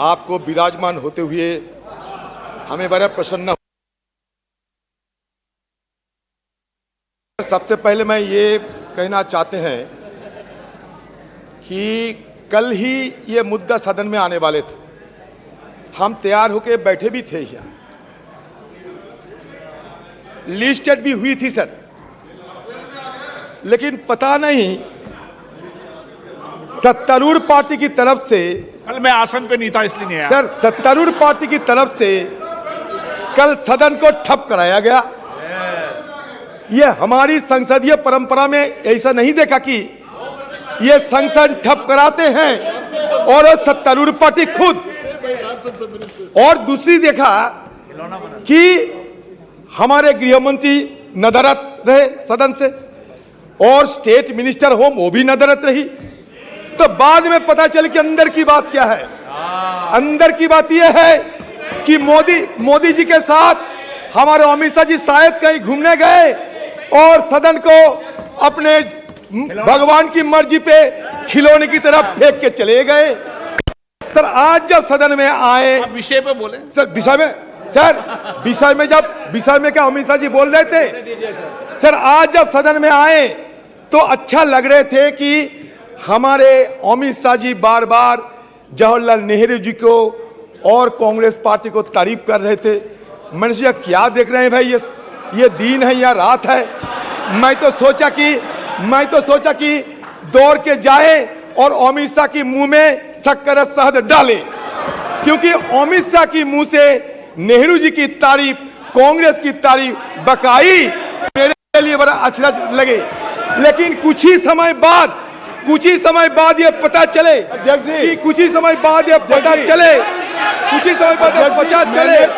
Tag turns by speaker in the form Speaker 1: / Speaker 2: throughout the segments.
Speaker 1: आपको विराजमान होते हुए हमें बड़ा प्रसन्न। सबसे पहले मैं ये कहना चाहते हैं कि कल ही ये मुद्दा सदन में आने वाले थे, हम तैयार होकर बैठे भी थे, यहाँ लिस्टेड भी हुई थी सर, लेकिन पता नहीं सत्तारूढ़ पार्टी की तरफ से,
Speaker 2: कल मैं आसन पे नहीं था इसलिए नहीं आया
Speaker 1: सर, सत्तारूढ़ पार्टी की तरफ से कल सदन को ठप कराया गया। ये हमारी संसदीय परंपरा में ऐसा नहीं देखा कि ये संसद ठप कराते हैं और सत्तारूढ़ पार्टी खुद, और दूसरी देखा कि हमारे गृह मंत्री नदारत रहे सदन से और स्टेट मिनिस्टर होम वो भी नदारत रही। तो बाद में पता चल कि अंदर की बात क्या है। अंदर की बात यह है कि मोदी जी के साथ हमारे अमित शाह जी शायद कहीं घूमने गए और सदन को अपने भगवान की मर्जी पे खिलौने की तरफ फेंक के चले गए। सर आज जब सदन में आए,
Speaker 2: विषय पे बोले
Speaker 1: सर, विषय में क्या अमित शाह जी बोल रहे थे। सर आज जब सदन में आए तो अच्छा लग रहे थे कि हमारे अमित शाह जी बार बार जवाहरलाल नेहरू जी को और कांग्रेस पार्टी को तारीफ कर रहे थे। मैंने सोचा क्या देख रहे हैं भाई, ये दिन है या रात है। मैं तो सोचा कि दौड़ के जाए और अमित शाह के मुंह में शक्कर शहद डाले, क्योंकि अमित शाह के मुंह से नेहरू जी की तारीफ, कांग्रेस की तारीफ बकाई मेरे लिए बड़ा अच्छा लगे। लेकिन कुछ ही समय बाद ये पता चले कि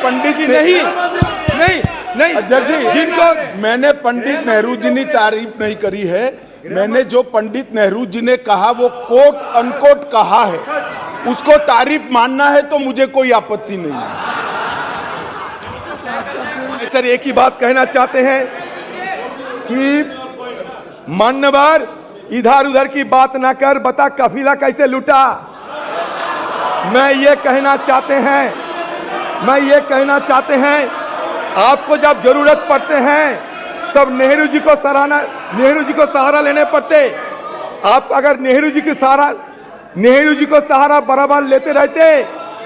Speaker 3: पंडित जी
Speaker 1: नहीं
Speaker 3: अध्यक्ष जी, जिनको मैंने पंडित नेहरू जी ने तारीफ नहीं करी है, मैंने जो पंडित नेहरू जी ने कहा वो कोट अनकोट कहा है, उसको तारीफ मानना है तो मुझे कोई आपत्ति नहीं है।
Speaker 1: सर एक ही बात कहना चाहते हैं कि मान्यवर इधर उधर की बात ना कर, बता काफिला कैसे लूटा। मैं ये कहना चाहते हैं आपको जब जरूरत पड़ते हैं तब नेहरू जी को सहारा लेने पड़ते। आप अगर नेहरू जी को सहारा बराबर लेते रहते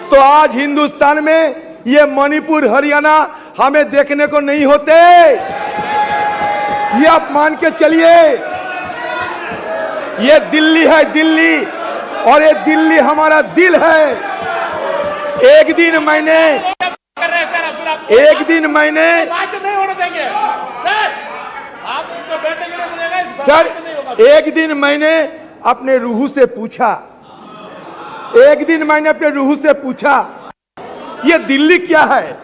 Speaker 1: तो आज हिंदुस्तान में ये मणिपुर हरियाणा हमें देखने को नहीं होते। ये आप मान के चलिए, ये दिल्ली है दिल्ली, और ये दिल्ली हमारा दिल है। एक दिन मैंने अपने रूह से पूछा ये दिल्ली क्या है।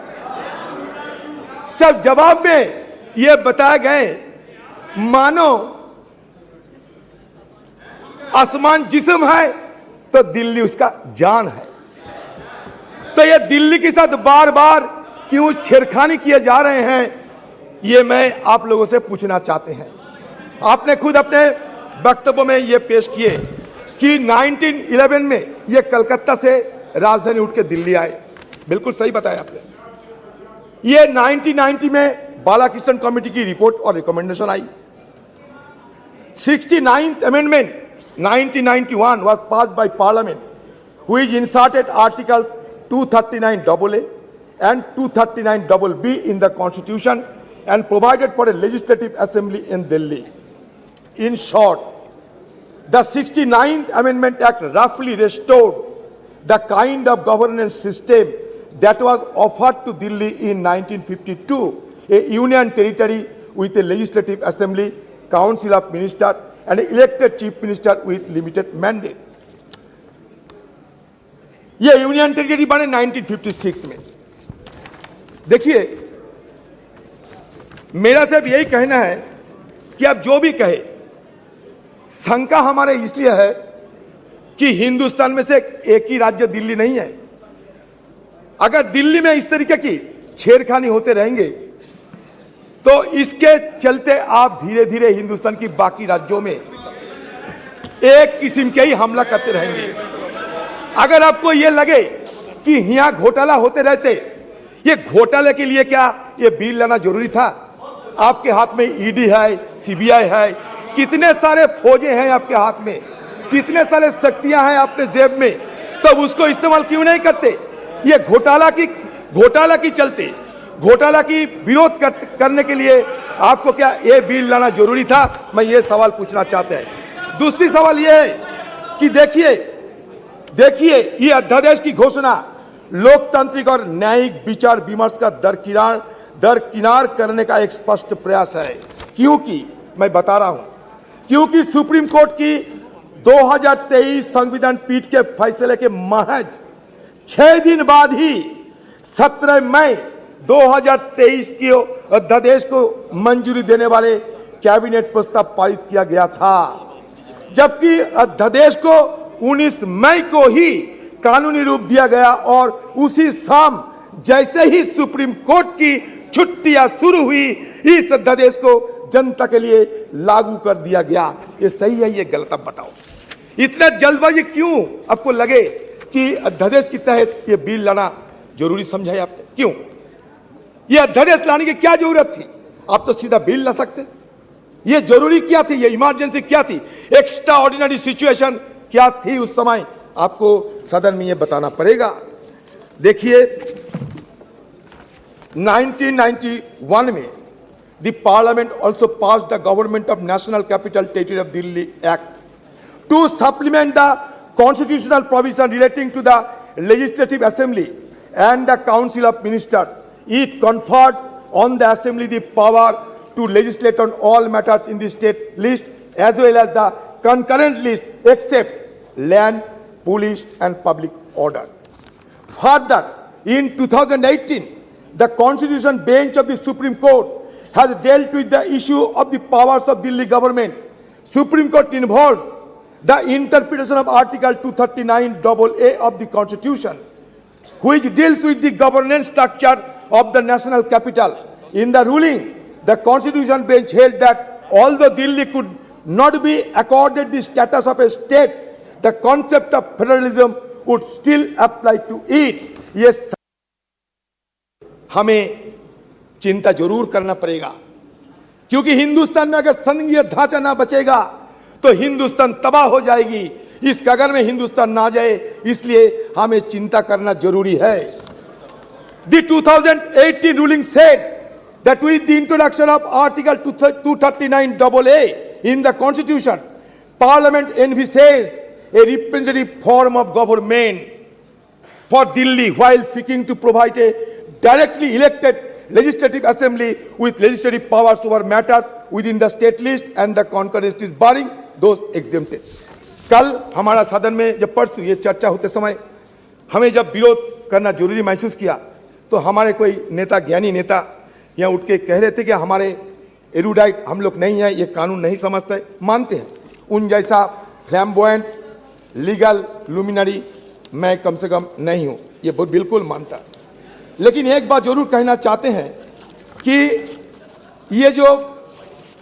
Speaker 1: जब जवाब में ये बताए गए मानो आसमान जिस्म है तो दिल्ली उसका जान है। तो ये दिल्ली के साथ बार बार क्यों छेड़खानी किए जा रहे हैं, ये मैं आप लोगों से पूछना चाहते हैं। आपने खुद अपने वक्तव्य में ये पेश किए कि 1911 में ये कलकत्ता से राजधानी उठ के दिल्ली आए। बिल्कुल सही बताया आपने। ये 1990 में बालाकृष्ण कमेटी की रिपोर्ट और recommendation I. 69th amendment 1991 was passed by Parliament, which inserted Articles 239AA and 239BB in the Constitution and provided for a legislative assembly in Delhi. In short, the 69th Amendment Act roughly restored the kind of governance system that was offered to Delhi in 1952, a union territory with a legislative assembly, council of ministers, and an elected chief minister with limited mandate. ये union territory बने 1956 में। देखिए, मेरा सिर्फ यही कहना है कि आप जो भी कहे, शंका हमारे इसलिए है कि हिंदुस्तान में से एक ही राज्य दिल्ली नहीं है। अगर दिल्ली में इस तरीके की छेड़खानी होते रहेंगे तो इसके चलते आप धीरे धीरे हिंदुस्तान की बाकी राज्यों में एक किस्म के ही हमला करते रहेंगे। अगर आपको यह लगे कि यहाँ घोटाला होते रहते। ये घोटाले के लिए क्या ये बिल लाना जरूरी था? आपके हाथ में ईडी है, सीबीआई है, कितने सारे फौजे हैं आपके हाथ में, कितने सारे शक्तियां हैं अपने जेब में, तब उसको इस्तेमाल क्यों नहीं करते? ये घोटाला की चलते, घोटाला की विरोध करने के लिए आपको क्या ये बिल लाना जरूरी था? मैं ये सवाल पूछना चाहते हैं। दूसरी सवाल ये है कि देखिए ये अध्यादेश की घोषणा लोकतांत्रिक और न्यायिक विचार विमर्श का दरकिनार करने का एक स्पष्ट प्रयास है। क्योंकि मैं बता रहा हूं, क्योंकि सुप्रीम कोर्ट की 2023 संविधान पीठ के फैसले के महज 6 दिन बाद ही 17 मई 2023 के अध्यादेश को मंजूरी देने वाले कैबिनेट प्रस्ताव पारित किया गया था, जबकि अध्यादेश को 19 मई को ही कानूनी रूप दिया गया और उसी शाम जैसे ही सुप्रीम कोर्ट की छुट्टियां शुरू हुई, इस अध्यादेश को जनता के लिए लागू कर दिया गया। ये सही है, ये गलत? अब बताओ, इतना जल्दबाजी क्यों आपको लगे कि अध्यादेश के तहत ये बिल लाना जरूरी समझा है आपने? क्यों ये अध्यादेश लाने की क्या जरूरत थी? आप तो सीधा बिल ला सकते। ये जरूरी क्या थी? ये इमरजेंसी क्या थी? एक्स्ट्रा ऑर्डिनरी सिचुएशन क्या थी उस समय? आपको सदन में ये बताना पड़ेगा। देखिए 1991 में the parliament also pass the government of national capital territory of Delhi act to supplement the constitutional provision relating to the legislative assembly and the Council of Ministers. It conferred on the Assembly the power to legislate on all matters in the state list as well as the concurrent list except land, police and public order. Further, in 2018, the Constitution Bench of the Supreme Court has dealt with the issue of the powers of Delhi government. Supreme Court involved the interpretation of Article 239AA of the Constitution, which deals with the governance structure of the national capital. In the ruling, the Constitution Bench held that although Delhi could not be accorded the status of a state, the concept of federalism would still apply to it. Yes, हमें चिंता जरूर करना पड़ेगा, क्योंकि हिंदुस्तान में अगर संघीय ढांचा ना बचेगा तो हिंदुस्तान तबाह हो जाएगी। इस कगर में हिंदुस्तान ना जाए, इसलिए हमें चिंता करना जरूरी है। The 2018 ruling said that with the introduction of Article 239AA in the Constitution, Parliament envisaged a representative form of government for Delhi while seeking to provide a directly elected legislative assembly with legislative powers over matters within the state list and the concurrent list barring those exempted. कल हमारा सदन में जब परसों ये चर्चा होते समय हमें जब विरोध करना जरूरी महसूस किया, तो हमारे कोई नेता, ज्ञानी नेता यहाँ उठ के कह रहे थे कि हमारे एरुडाइट हम लोग नहीं हैं, ये कानून नहीं समझते। मानते हैं, उन जैसा फ्लैम्बॉयंट लीगल लुमिनरी मैं कम से कम नहीं हूँ, ये बिल्कुल मानता। लेकिन एक बात जरूर कहना चाहते हैं कि ये जो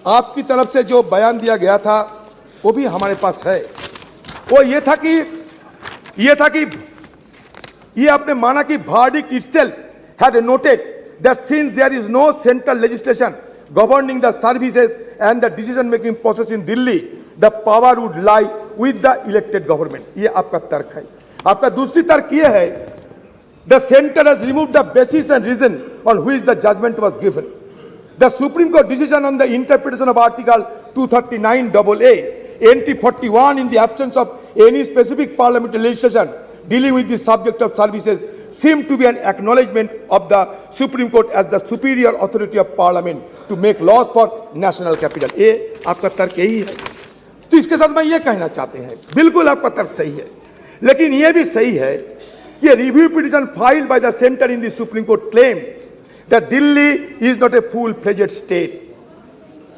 Speaker 1: आपकी तरफ से जो बयान दिया गया था वो भी हमारे पास है। वो ये था कि ये आपने माना कि verdict itself had noted that since there is no central legislation governing the services and the decision making process in Delhi, the power would lie with the elected government. ये आपका तर्क है। आपका दूसरी तर्क ये है, the center has removed the basis and reason on which the judgment was given. The Supreme Court decision on the interpretation of Article 239AA, entry 41 in the absence of any specific parliamentary legislation dealing with the subject of services seemed to be an acknowledgement of the Supreme Court as the superior authority of Parliament to make laws for national capital. ये आपका तर्क यही है। तो इसके साथ मैं ये कहना चाहते हैं, बिल्कुल आपका तर्क सही है, लेकिन ये भी सही है कि review petition filed by the centre in the supreme court claim that Delhi is not A full-fledged state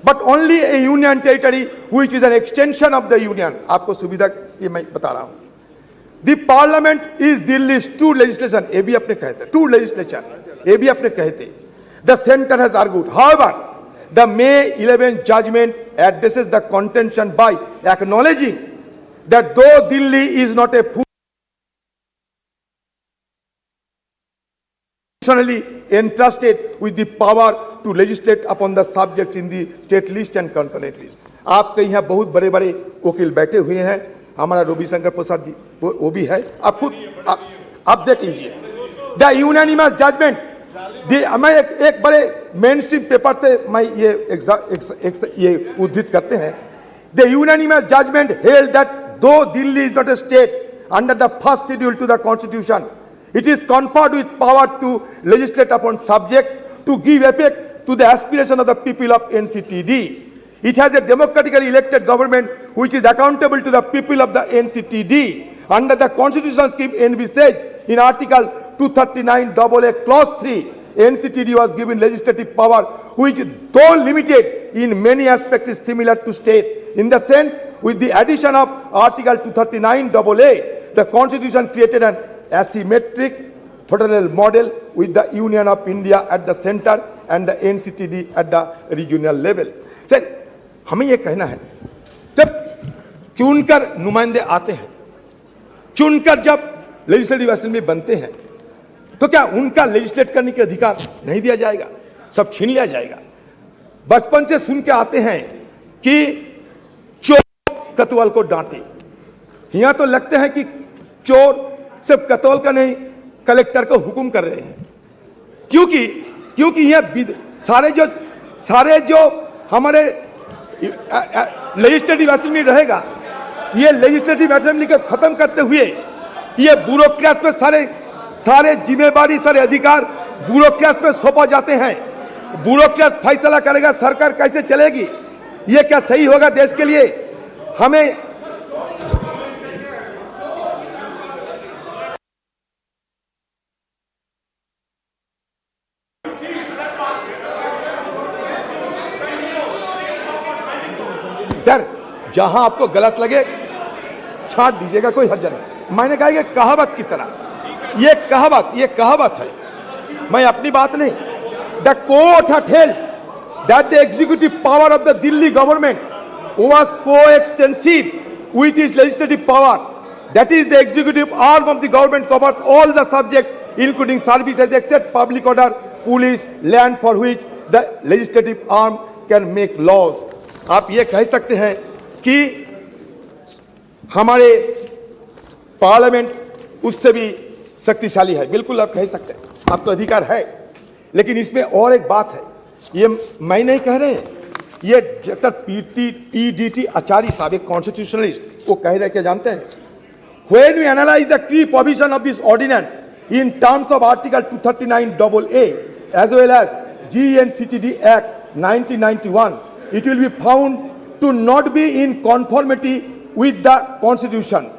Speaker 1: but only a union territory which is an extension of the union. आपको सुविधा ये मैं बता रहा हूँ। The parliament is Delhi's true legislation. ये भी अपने कहते, true legislation. ये भी अपने कहते। The center has argued, however, the May 11 judgment addresses the contention by acknowledging that though Delhi is not a full entrusted with the power to legislate upon the subject in the state list and concurrent list. आपके यहाँ बहुत बड़े बड़े वकील बैठे हुए हैं, हमारा रविशंकर प्रसाद जी वो भी है, आप खुद आप देख लीजिए। द यूनानिमस जजमेंट, मैं एक बड़े मेन स्ट्रीम पेपर से मैं ये उद्धृत करते हैं। The unanimous judgement held that दो Delhi is not a state under the first schedule to the constitution, it is conferred with power to legislate upon subject to give effect to the aspiration of the people of NCTD. It has a democratically elected government which is accountable to the people of the NCTD under the constitution scheme envisaged in article 239AA clause 3. NCTD was given legislative power which, though limited in many aspects, is similar to states. In the sense, with the addition of article 239AA, the constitution created an asymmetric federal model with the Union of India at the center and the NCTD at the regional level. Sir, हमें ये कहना है, जब चुनकर नुमाइंदे आते हैं, चुनकर जब लेजिस्लेटिव असेंबली बनते हैं, तो क्या उनका लेजिस्लेट करने के अधिकार नहीं दिया जाएगा? सब छीन लिया जाएगा? बचपन से सुन के आते हैं कि चोर कतवाल को डांटे। यहां तो लगते हैं कि चोर सिर्फ कतवाल का नहीं, कलेक्टर को हुक्म कर रहे हैं। क्योंकि यह सारे जो हमारे लेजिस्लेटिव असेंबली रहेगा, ये लेजिस्लेटिव असेंबली को खत्म करते हुए ये ब्यूरोक्रेट्स पे सारे जिम्मेवारी, सारे अधिकार ब्यूरोक्रेट्स पे सौंपा जाते हैं। ब्यूरोक्रेट्स फैसला करेगा सरकार कैसे चलेगी। ये क्या सही होगा देश के लिए? हमें सर, जहां आपको गलत लगे छांट दीजिएगा, कोई हर्ज नहीं। मैंने कहा ये कहावत की तरह, ये कहावत है, मैं अपनी बात नहीं। The court had held that the executive power of the Delhi government was coextensive with its legislative power. That is, the executive arm of the government covers all the subjects, including services except public order, police, land, for which the legislative arm can make laws. आप ये कह सकते हैं कि हमारे parliament उससे भी शक्तिशाली है, बिल्कुल आप कह सकते हैं, आपको अधिकार है। लेकिन इसमें और एक बात है, ये मैं नहीं कह रहे हैं, ये डॉक्टर PDT आचार्य साहब, एक कॉन्स्टिट्यूशनलिस्ट, वो कह रहे क्या जानते हैं? When we analyze the key provision of this ordinance in terms of article 239AA as well as GNCTD Act 1991, it will be found to not be in conformity with the Constitution.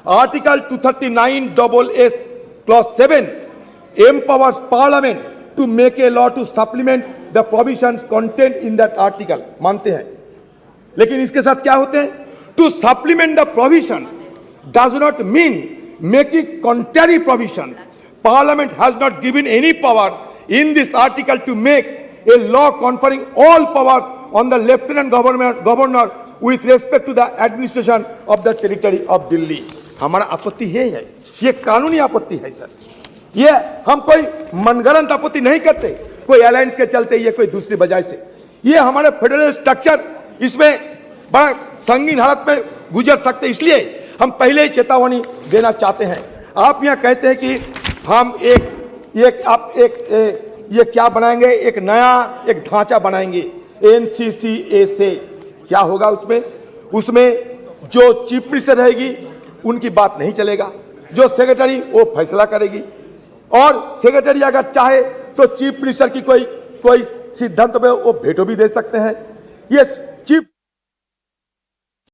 Speaker 1: Article 239AA clause 7 empowers Parliament to make a law to supplement the provisions contained in that article. मानते हैं, लेकिन इसके साथ क्या होते हैं? To supplement the provision does not mean making contrary provision. Parliament has not given any power in this article to make a law conferring all powers on the Lieutenant Governor with respect to the administration of the territory of Delhi. हमारा आपत्ति ये है, ये कानूनी आपत्ति है sir. ये हम कोई मनगढ़ंत आपत्ति नहीं करते, कोई अलायंस के चलते, ये कोई दूसरी वजह से। ये हमारे फेडरल स्ट्रक्चर इसमें बड़ा संगीन हालत में गुजर सकते, इसलिए हम पहले ही चेतावनी देना चाहते हैं। आप यहाँ कहते हैं कि हम ये क्या बनाएंगे, एक नया एक ढांचा बनाएंगे NCCA से। क्या होगा उसमें जो चीफ मिनिस्टर रहेगी उनकी बात नहीं चलेगा, जो सेक्रेटरी वो फैसला करेगी, और सेक्रेटरी अगर चाहे तो चीफ मिनिस्टर की कोई सिद्धांत में वो भेटो भी दे सकते हैं। ये